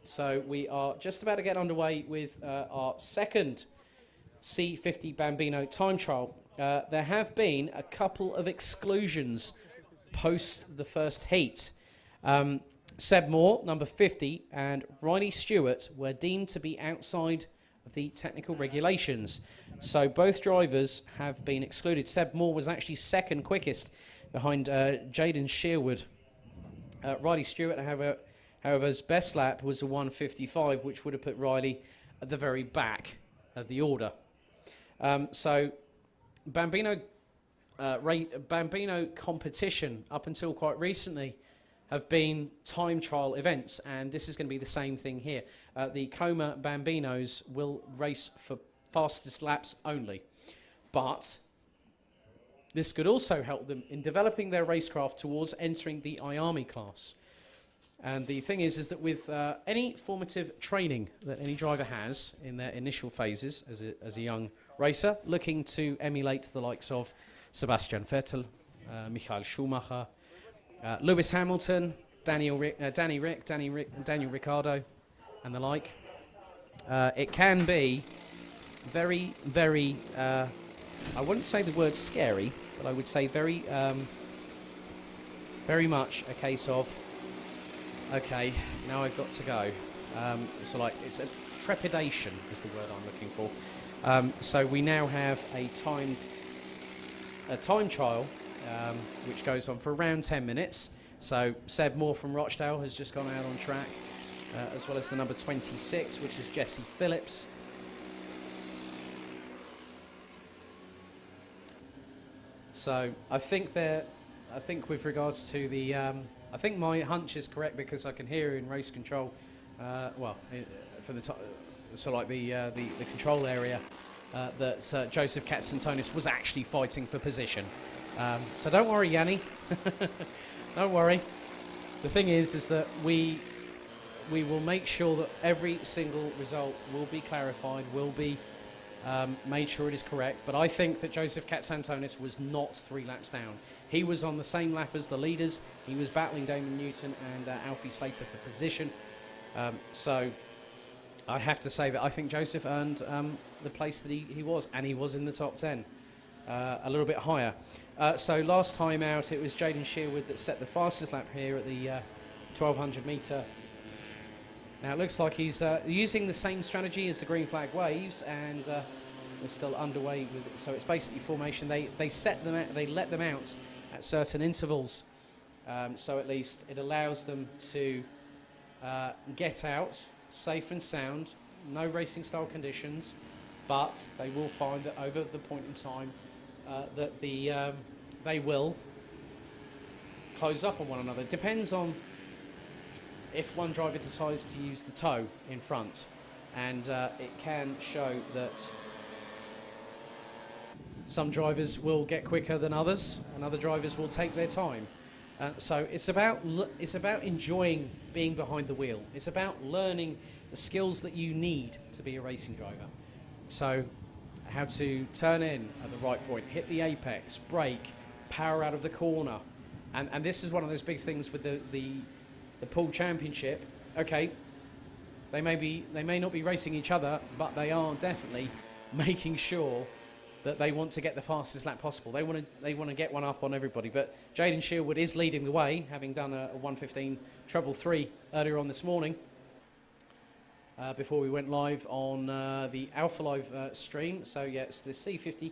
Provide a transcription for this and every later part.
So we are just about to get underway with our second C50 Bambino time trial. There have been a couple of exclusions post the first heat. Seb Moore, number 50, and Riley Stewart were deemed to be outside of the technical regulations. So both drivers have been excluded. Seb Moore was actually second quickest behind Jaden Sherwood. Riley Stewart, however, his best lap was a 1:55, which would have put Riley at the very back of the order. So Bambino competition up until quite recently have been time trial events, and this is going to be the same thing here. The Coma Bambinos will race for fastest laps only, but this could also help them in developing their racecraft towards entering the IARMY class. And the thing is that with any formative training that any driver has in their initial phases as a young racer, looking to emulate the likes of Sebastian Vettel, Michael Schumacher, Lewis Hamilton, Daniel Ricciardo, and the like, it can be very, very, I wouldn't say the word scary, but I would say very, very much a case of, okay, now I've got to go. So like, it's a trepidation is the word I'm looking for. So we now have a time trial, which goes on for around 10 minutes. So Seb Moore from Rochdale has just gone out on track, as well as the number 26, which is Jesse Phillips. So I think with regards to the, I think my hunch is correct because I can hear in race control, from the top, so like the control area, that Joseph Katsantonis was actually fighting for position. So don't worry, Yanni. Don't worry. The thing is that we will make sure that every single result will be clarified, will be made sure it is correct. But I think that Joseph Katsantonis was not 3 laps down. He was on the same lap as the leaders. He was battling Damon Newton and Alfie Slater for position. So I have to say that I think Joseph earned the place that he was, and he was in the top 10, a little bit higher. So last time out, it was Jaden Sherwood that set the fastest lap here at the 1200 metre. Now it looks like he's using the same strategy as the green flag waves, and we're still underway with it. So it's basically formation. They set them out, they let them out at certain intervals, so at least it allows them to get out safe and sound, no racing style conditions, but they will find that over the point in time that they will close up on one another. It depends on if one driver decides to use the toe in front, and it can show that some drivers will get quicker than others, and other drivers will take their time. So it's about enjoying being behind the wheel. It's about learning the skills that you need to be a racing driver. So how to turn in at the right point, hit the apex, brake, power out of the corner. And this is one of those big things with the pool championship. Okay, they may not be racing each other, but they are definitely making sure that they want to get the fastest lap possible. They want to get one up on everybody. But Jaden Sherwood is leading the way, having done a 1:15 treble 3 earlier on this morning, before we went live on the Alpha Live stream. So yeah, it's the C50.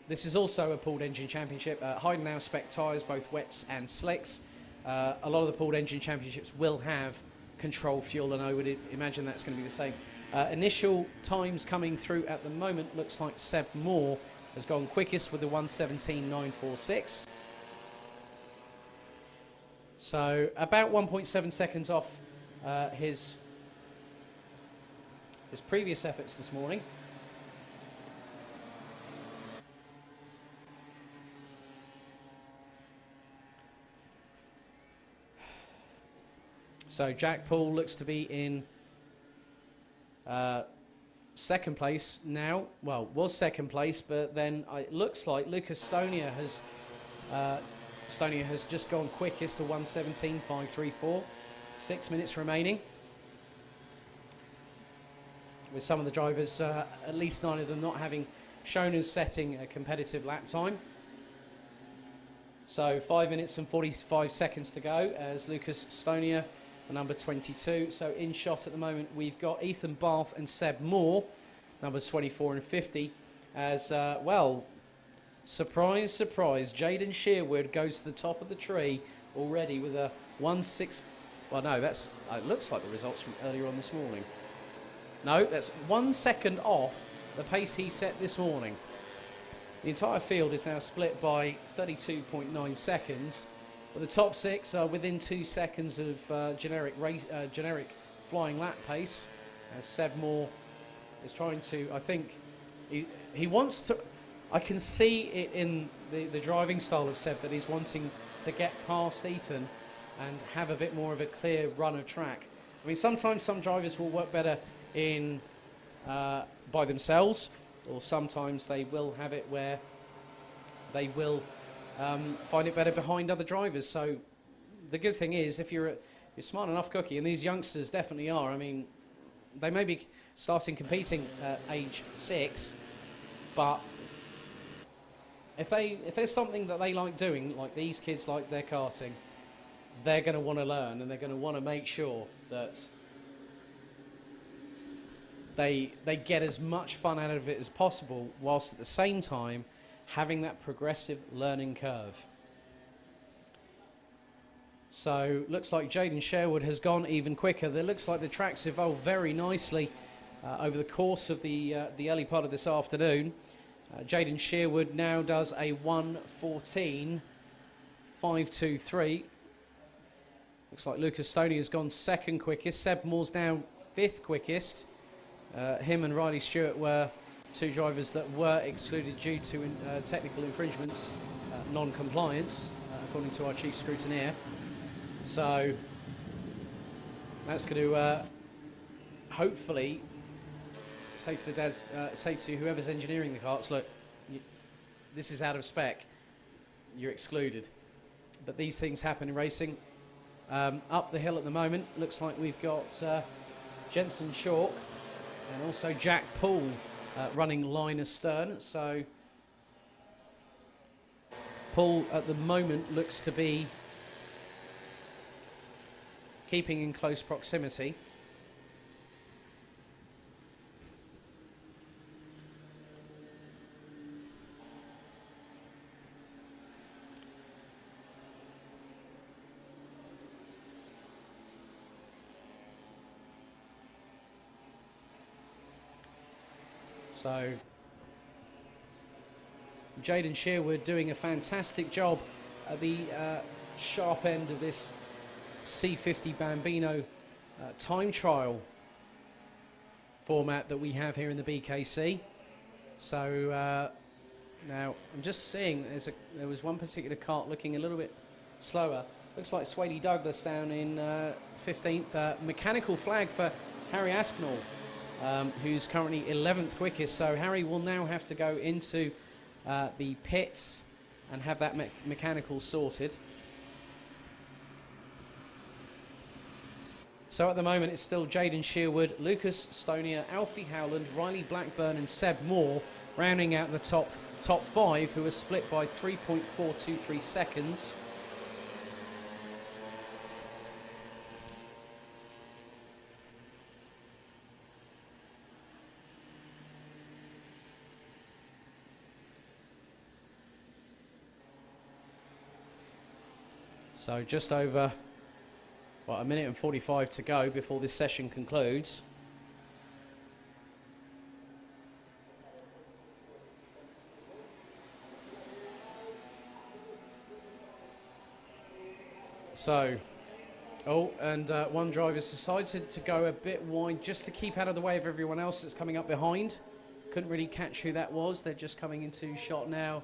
This is also a pooled engine championship. Heidenau spec tyres, both wets and slicks. A lot of the pooled engine championships will have control fuel, and I would imagine that's going to be the same. Initial times coming through at the moment, looks like Seb Moore has gone quickest with the 1:17.946. So about 1.7 seconds off his previous efforts this morning. So Jack Paul looks to be in second place now. Well, was second place, but then it looks like Lucas Stonia has just gone quickest to 1:17.534. 6 minutes remaining. with some of the drivers, at least 9 of them, not having shown as setting a competitive lap time. So 5 minutes and 45 seconds to go as Lucas Stonia, the number 22. So in shot at the moment, we've got Ethan Barth and Seb Moore, numbers 24 and 50, as well. Surprise, surprise, Jaden Sherwood goes to the top of the tree already with a 1.6. Well, no, that's it looks like the results from earlier on this morning. No, that's 1 second off the pace he set this morning. The entire field is now split by 32.9 seconds, but the top 6 are within 2 seconds of generic flying lap pace. As Seb Moore is trying to, I think, he wants to. I can see it in the driving style of Seb that he's wanting to get past Ethan and have a bit more of a clear run of track. I mean, sometimes some drivers will work better in by themselves, or sometimes they will have it where they will find it better behind other drivers. So the good thing is, if you're smart enough cookie, and these youngsters definitely are. I mean, they may be starting competing at age 6, but if there's something that they like doing, like these kids like their karting, they're going to want to learn, and they're going to want to make sure that they get as much fun out of it as possible, whilst at the same time having that progressive learning curve. So looks like Jaden Sherwood has gone even quicker. It looks like the track's evolved very nicely over the course of the early part of this afternoon. Jaden Sherwood now does a 1:14.523. Looks like Lucas Stoney has gone second quickest. Seb Moore's now 5th quickest. Him and Riley Stewart were 2 drivers that were excluded due to technical infringements, non-compliance, according to our chief scrutineer. So that's going to hopefully say to the dads, say to whoever's engineering the karts, look, this is out of spec, you're excluded. But these things happen in racing. Up the hill at the moment, looks like we've got Jensen Chalk and also Jack Poole running line astern. So Poole at the moment looks to be keeping in close proximity. So Jaden Sherwood doing a fantastic job at the sharp end of this C50 Bambino time trial format that we have here in the BKC. So now I'm just seeing there was one particular kart looking a little bit slower. Looks like Swady Douglas down in 15th. Mechanical flag for Harry Aspinall, who's currently 11th quickest. So Harry will now have to go into the pits and have that mechanical sorted. So at the moment it's still Jaden Sherwood, Lucas Stonia, Alfie Howland, Riley Blackburn and Seb Moore rounding out the top 5, who are split by 3.423 seconds. So just over, well, 1 minute and 45 to go before this session concludes. So, and one driver's decided to go a bit wide just to keep out of the way of everyone else that's coming up behind. Couldn't really catch who that was. They're just coming into shot now.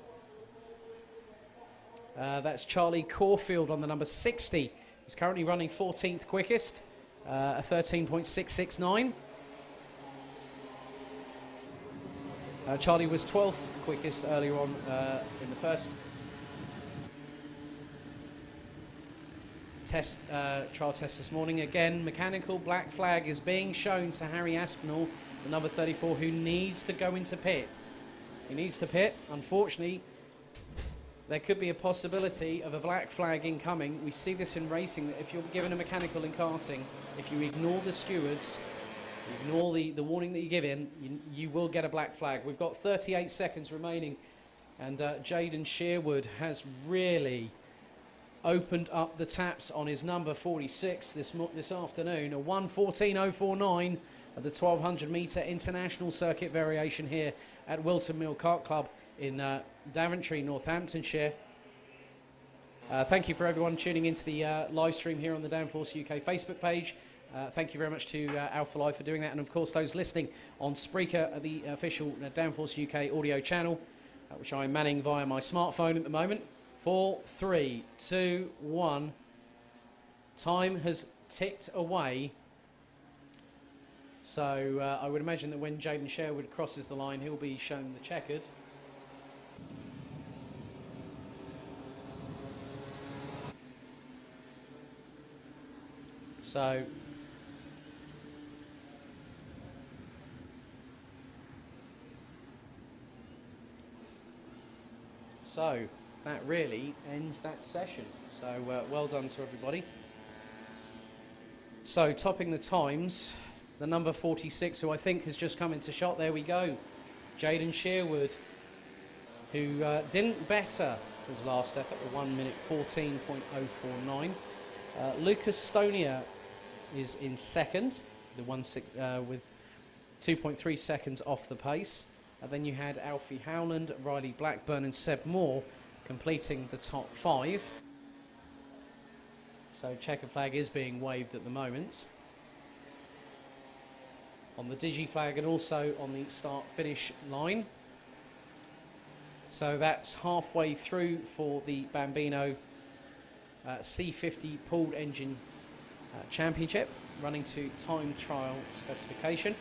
That's Charlie Caulfield on the number 60. He's currently running 14th quickest, a 13.669. Charlie was 12th quickest earlier on in the first. trial test this morning. Again, mechanical black flag is being shown to Harry Aspinall, the number 34, who needs to go into pit. He needs to pit. Unfortunately, there could be a possibility of a black flag incoming. We see this in racing, that if you're given a mechanical in karting, if you ignore the stewards, ignore the warning that you give in, you will get a black flag. We've got 38 seconds remaining, and Jaden Sherwood has really opened up the taps on his number 46 this afternoon. A 1:14.049 of the 1200 metre international circuit variation here at Wilton Mill Kart Club in Daventry, Northamptonshire. Thank you for everyone tuning into the live stream here on the Downforce UK Facebook page. Thank you very much to Alpha Live for doing that, and of course those listening on Spreaker, the official Downforce UK audio channel, which I'm manning via my smartphone at the moment. 4, 3, 2, 1. Time has ticked away. So I would imagine that when Jaden Sherwood crosses the line, he'll be shown the checkered. So that really ends that session. So well done to everybody. So topping the times, the number 46, who I think has just come into shot. There we go. Jaden Sherwood, who didn't better his last effort, the 1:14.049. Lucas Stonia is in second, with 2.3 seconds off the pace. And then you had Alfie Howland, Riley Blackburn and Seb Moore completing the top 5. So checker flag is being waved at the moment on the digi flag and also on the start-finish line. So that's halfway through for the Bambino C50 Pooled Engine Championship, running to time trial specification.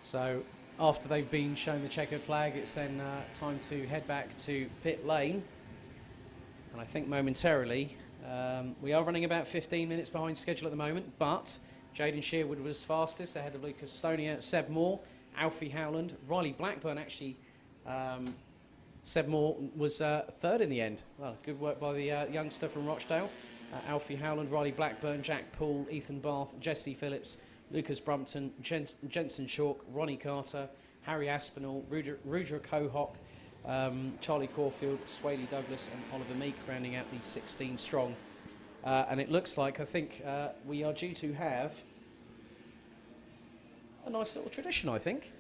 So after they've been shown the checkered flag, it's then time to head back to pit lane. And I think momentarily, we are running about 15 minutes behind schedule at the moment, but Jaden Sherwood was fastest ahead of Lucas Stonia, Seb Moore, Alfie Howland, Riley Blackburn actually. Seb Moore was third in the end. Well, good work by the youngster from Rochdale. Alfie Howland, Riley Blackburn, Jack Poole, Ethan Bath, Jesse Phillips, Lucas Brumpton, Jensen Chalk, Ronnie Carter, Harry Aspinall, Rudra Cohock, Charlie Caulfield, Swaley Douglas and Oliver Meek rounding out the 16 strong. And it looks like, I think, we are due to have a nice little tradition, I think.